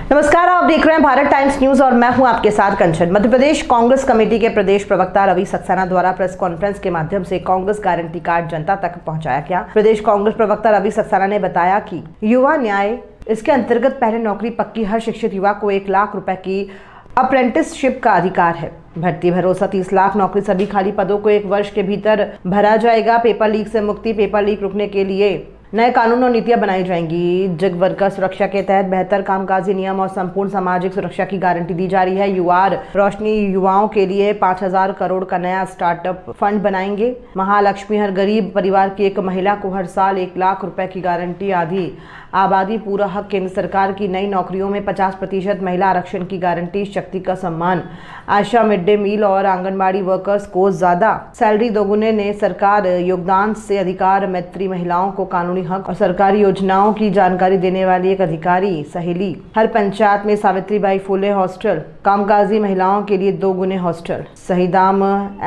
नमस्कार, आप देख रहे हैं भारत टाइम्स न्यूज और मैं हूं आपके साथ कंचन। मध्य प्रदेश कांग्रेस कमेटी के प्रदेश प्रवक्ता रवि सक्सेना द्वारा प्रेस कॉन्फ्रेंस के माध्यम से कांग्रेस गारंटी कार्ड जनता तक पहुंचाया गया। प्रदेश कांग्रेस प्रवक्ता रवि सक्सेना ने बताया कि युवा न्याय इसके अंतर्गत पहले नौकरी पक्की हर शिक्षित युवा को 1 लाख रुपए की अप्रेंटिसशिप का अधिकार है। भर्ती भरोसा 30 लाख नौकरी सभी खाली पदों को 1 वर्ष के भीतर भरा जाएगा। पेपर लीक से मुक्ति, पेपर लीक रुकने के लिए नए कानून और नीतियां बनाई जाएंगी। जग वर्कर सुरक्षा के तहत बेहतर कामकाजी नियम और संपूर्ण सामाजिक सुरक्षा की गारंटी दी जा रही है। युवा रोशनी युवाओं के लिए 5000 करोड़ का नया स्टार्टअप फंड बनाएंगे। महालक्ष्मी हर गरीब परिवार की एक महिला को हर साल 1 लाख रुपए की गारंटी। आदि आबादी पूरा हक, केंद्र सरकार की नई नौकरियों में 50% महिला आरक्षण की गारंटी। शक्ति का सम्मान, आशा मिड डे मील और आंगनबाड़ी वर्कर्स को ज्यादा सैलरी दोगुने ने सरकार योगदान से अधिकार मैत्री, महिलाओं को कानूनी हक और सरकारी योजनाओं की जानकारी देने वाली एक अधिकारी सहेली। हर पंचायत में सावित्रीबाई फुले हॉस्टल, कामकाजी महिलाओं के लिए 2 गुने हॉस्टल। सही दाम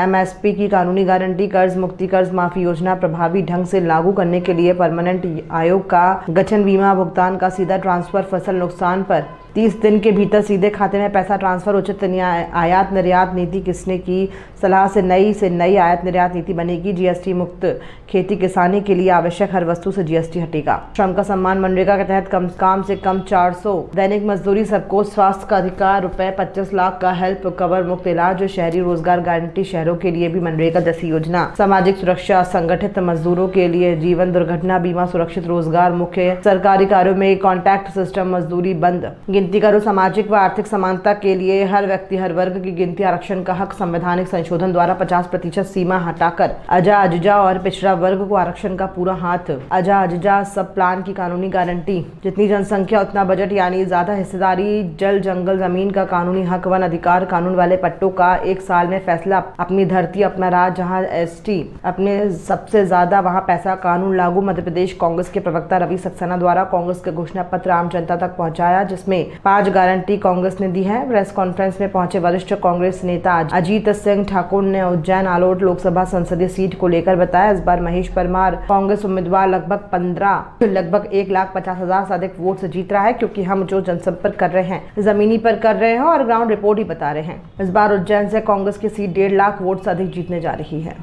MSP की कानूनी गारंटी। कर्ज मुक्ति, कर्ज माफी योजना प्रभावी ढंग से लागू करने के लिए परमानेंट आयोग का गठन। बीमा भुगतान का सीधा ट्रांसफर, फसल नुकसान पर 30 दिन के भीतर सीधे खाते में पैसा ट्रांसफर। उचित आयात निर्यात नीति किसने की सलाह से नई आयात निर्यात नीति बनेगी। GST मुक्त खेती किसानी के लिए आवश्यक हर वस्तु से GST हटेगा। श्रम का सम्मान, मनरेगा के तहत काम से कम 400 दैनिक मजदूरी सबको। स्वास्थ्य का अधिकार, रुपए 25 लाख का हेल्थ कवर, मुफ्त इलाज। शहरी रोजगार गारंटी, शहरों के लिए भी मनरेगा जैसी योजना। सामाजिक सुरक्षा, संगठित मजदूरों के लिए जीवन दुर्घटना बीमा, सुरक्षित रोजगार। मुख्य सरकारी कार्यों में कॉन्ट्रैक्ट सिस्टम, मजदूरी बंद। गिनती करो, सामाजिक व आर्थिक समानता के लिए हर व्यक्ति हर वर्ग की गिनती। आरक्षण का हक, संवैधानिक संशोधन द्वारा 50% सीमा हटाकर अजा अजजा और पिछड़ा वर्ग को आरक्षण का पूरा हाथ। अजा अजजा सब प्लान की कानूनी गारंटी। जितनी जनसंख्या उतना बजट, यानी ज्यादा हिस्सेदारी। जल जंगल जमीन का कानूनी हक, वन अधिकार। कानून वाले पट्टों का 1 साल में फैसला। अपनी धरती अपना राज, जहां ST अपने सबसे ज्यादा वहां पैसा। कानून लागू। मध्य प्रदेश कांग्रेस के प्रवक्ता रवि सक्सेना द्वारा कांग्रेस का घोषणा पत्र आम जनता तक पहुंचाया, जिसमें 5 गारंटी कांग्रेस ने दी है। प्रेस कॉन्फ्रेंस में पहुंचे वरिष्ठ कांग्रेस नेता अजीत सिंह ठाकुर ने उज्जैन आलोट लोकसभा संसदीय सीट को लेकर बताया, इस बार महेश परमार कांग्रेस उम्मीदवार लगभग 1,50,000 से अधिक वोट से जीत रहा है, क्योंकि हम जो जनसंपर्क कर रहे हैं जमीनी पर कर रहे हैं और ग्राउंड रिपोर्ट ही बता रहे हैं। इस बार उज्जैन से कांग्रेस की सीट 1.5 लाख वोट से अधिक जीतने जा रही है।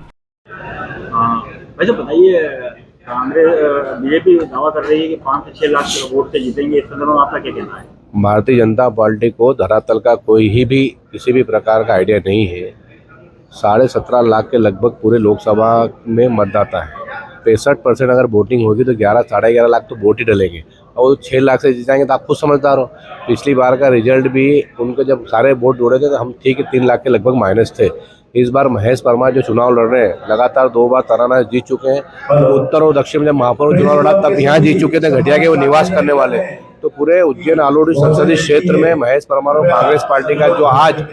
वैसे बताइए, कांग्रेस बीजेपी दावा कर रही है कि 5 से 6 लाख वोट से जीतेंगे, इस संदर्भ में आपका क्या कहना है? भारतीय जनता पार्टी को धरातल का कोई भी किसी भी प्रकार का आइडिया नहीं है। 17.5 लाख के लगभग पूरे लोकसभा में मतदाता है। 65% अगर वोटिंग होगी तो 11-11.5 लाख तो वोट ही डलेंगे, और 6 लाख से जीत जाएंगे तो आप खुद समझदार हो। पिछली बार का रिजल्ट भी उनके जब सारे वोट जोड़े थे तो हम ठीक है 3 लाख के लगभग माइनस थे। इस बार महेश परमार जो चुनाव लड़ रहे हैं, लगातार 2 बार तराना जीत चुके हैं। उत्तर और दक्षिण में जब महापौर चुनाव लड़ा तब यहाँ जीत चुके थे, घटिया के वो निवास करने वाले। तो पूरे उज्जैन आलोट संसदीय क्षेत्र में महेश परमार और कांग्रेस पार्टी का जो आज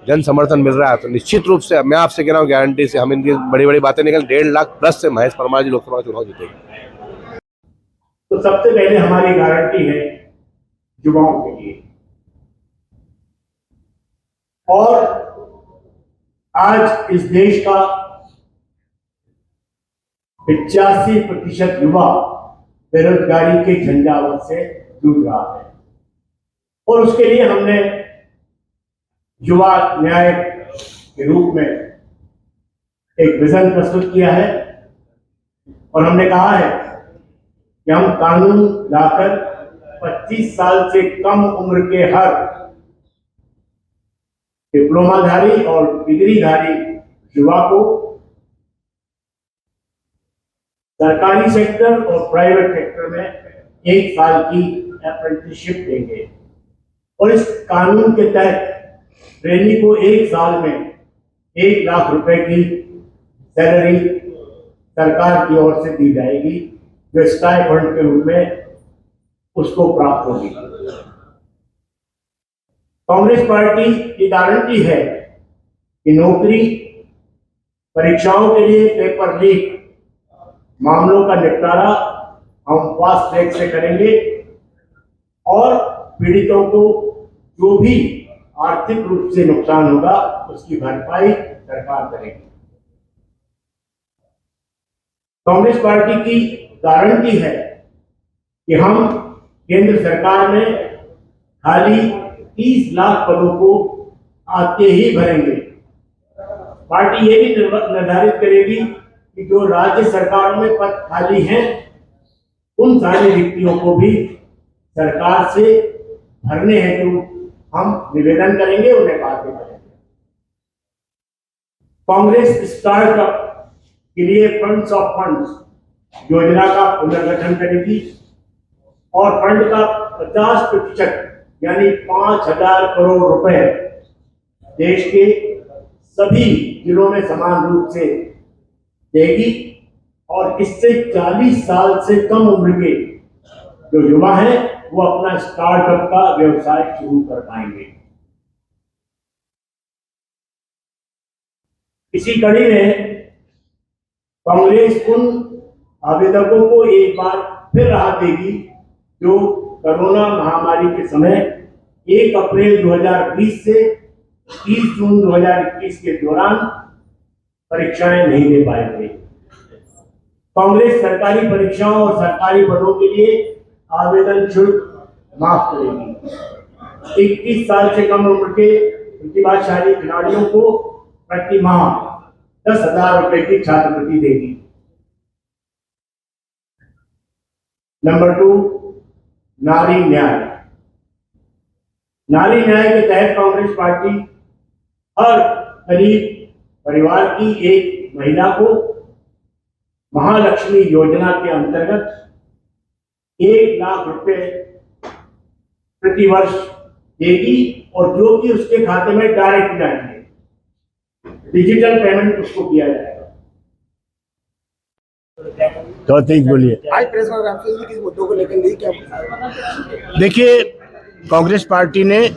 जन समर्थन मिल रहा है, तो निश्चित रूप से मैं आपसे कह रहा हूँ गारंटी से हम इनकी बड़ी बड़ी बातें निकल 1.5 लाख प्लस से महेश परमार जी लोकसभा चुनाव जीतेंगे। तो सबसे पहले हमारी गारंटी है युवाओं के लिए, और आज इस देश का 85% युवा बेरोजगारी के झंझावात से जूझ रहा है, और उसके लिए हमने युवा न्याय के रूप में एक विजन प्रस्तुत किया है, और हमने कहा है कि हम कानून लाकर 25 साल से कम उम्र के हर डिप्लोमाधारी और डिग्रीधारी युवा को सरकारी सेक्टर और प्राइवेट सेक्टर में 1 साल की अप्रेंटिसशिप देंगे, और इस कानून के तहत ट्रेनी को 1 साल में 1 लाख रुपए की सैलरी सरकार की ओर से दी जाएगी, जो स्टाइपेंड के रूप में उसको प्राप्त होगी। कांग्रेस पार्टी की गारंटी है कि नौकरी, परीक्षाओं के लिए पेपर लीक मामलों का निपटारा हम फास्ट ट्रैक से करेंगे, और पीड़ितों को जो भी आर्थिक रूप से नुकसान होगा उसकी भरपाई सरकार करेगी। कांग्रेस पार्टी की गारंटी है कि हम केंद्र सरकार में खाली 30 लाख पदों को आते ही भरेंगे। पार्टी ये भी निर्धारित करेगी कि जो राज्य सरकारों में पद खाली हैं उन सारी रिक्तियों को भी सरकार से भरने हेतु हम निवेदन करेंगे, उन्हें बातें करेंगे। कांग्रेस स्टार्टअप के लिए फंड्स ऑफ फंड्स योजना का पुनर्गठन करेगी और फंड का 50% यानी 5,000 करोड़ रुपए देश के सभी जिलों में समान रूप से देगी और इससे 40 साल से कम उम्र के जो युवा हैं वो अपना स्टार्टअप का व्यवसाय शुरू कर पाएंगे। इसी कड़ी में कांग्रेस उन आवेदकों को एक बार फिर राहत देगी जो कोरोना महामारी के समय 1 अप्रैल 2020 से 30 जून 2021 के दौरान परीक्षाएं नहीं दे पाए थे। कांग्रेस सरकारी परीक्षाओं और सरकारी पदों के लिए आवेदन शुल्क माफ करेगी। 21 साल से कम उम्र के प्रतिभाशाली खिलाड़ियों को प्रति माह 10,000 रुपए की छात्रवृत्ति देगी। नंबर 2, नारी न्याय। नारी न्याय के तहत कांग्रेस पार्टी हर गरीब परिवार की एक महिला को महालक्ष्मी योजना के अंतर्गत 1 लाख रुपए प्रति वर्ष देगी और जो कि उसके खाते में डायरेक्ट जाएंगे, डिजिटल पेमेंट उसको किया जाएगा। बोलिए। आज प्रेस कॉन्फ्रेंस में किस मुद्दों को लेकर ली, क्या? देखिए, कांग्रेस पार्टी ने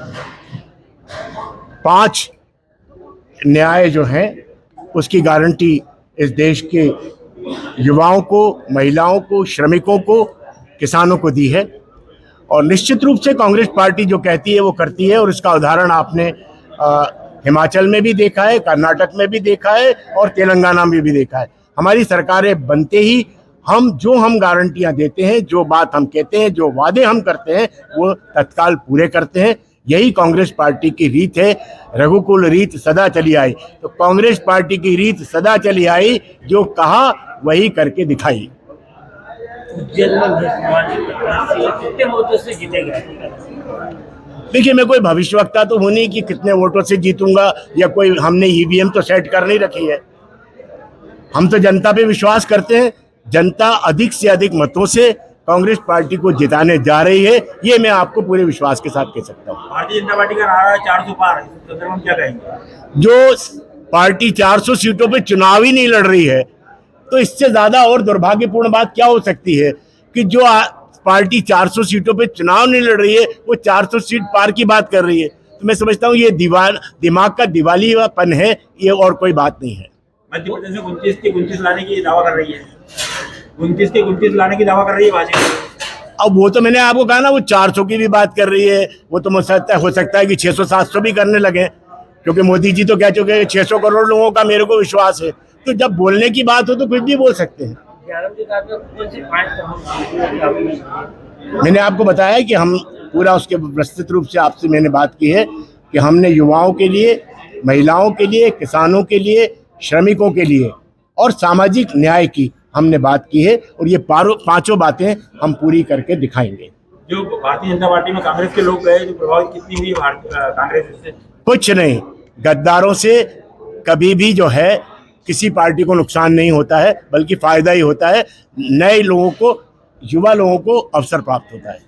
5 न्याय जो हैं उसकी गारंटी इस देश के युवाओं को, महिलाओं को, श्रमिकों को, किसानों को दी है और निश्चित रूप से कांग्रेस पार्टी जो कहती है वो करती है और इसका उदाहरण आपने हिमाचल में भी देखा है, कर्नाटक में भी देखा है और तेलंगाना में भी देखा है। हमारी सरकारें बनते ही हम गारंटियां देते हैं, जो बात हम कहते हैं, जो वादे हम करते हैं वो तत्काल पूरे करते हैं। यही कांग्रेस पार्टी की रीत है। रघुकुल रीत सदा चली आई, तो कांग्रेस पार्टी की रीत सदा चली आई, जो कहा वही करके दिखाई। देखिए, मैं कोई भविष्यवक्ता तो हूं नहीं कि कितने वोटों से जीतूंगा या कोई हमने ईवीएम तो सेट कर नहीं रखी है। हम तो जनता पे विश्वास करते हैं। जनता अधिक से अधिक मतों से कांग्रेस पार्टी को जिताने जा रही है, ये मैं आपको पूरे विश्वास के साथ कह सकता हूँ। भारतीय जनता पार्टी का नारा 400 पार, इस संदर्भ में क्या कहेंगे? जो पार्टी 400 सीटों पे चुनाव ही नहीं लड़ रही है, तो इससे ज्यादा और दुर्भाग्यपूर्ण बात क्या हो सकती है कि जो पार्टी 400 सीटों पे चुनाव नहीं लड़ रही है वो 400 सीट पार की बात कर रही है। तो मैं समझता हूँ ये दिमाग का दिवालियापन है, ये और कोई बात नहीं है। मध्य प्रदेश में 29 के 29 लाने की दावा कर रही है, 29 के 29 लाने की दावा कर रही है भाजपा। अब वो तो मैंने आपको कहा ना, वो 400 की भी बात कर रही है। वो तो हो सकता है कि 600-700 भी करने लगे, क्योंकि मोदी जी तो कह चुके हैं 600 करोड़ लोगों का मेरे को विश्वास है। तो जब बोलने की बात हो तो कुछ भी बोल सकते हैं। मैंने आपको बताया कि हम पूरा उसके विस्तृत रूप से आपसे मैंने बात की है कि हमने युवाओं के लिए, महिलाओं के लिए, किसानों के लिए, श्रमिकों के लिए और सामाजिक न्याय की हमने बात की है और ये पांचों बातें हम पूरी करके दिखाएंगे। जो भारतीय जनता पार्टी में कांग्रेस के लोग गए, जो प्रभावित कितनी हुई कांग्रेस से? कुछ नहीं, गद्दारों से कभी भी जो है किसी पार्टी को नुकसान नहीं होता है, बल्कि फायदा ही होता है। नए लोगों को, युवा लोगों को अवसर प्राप्त होता है।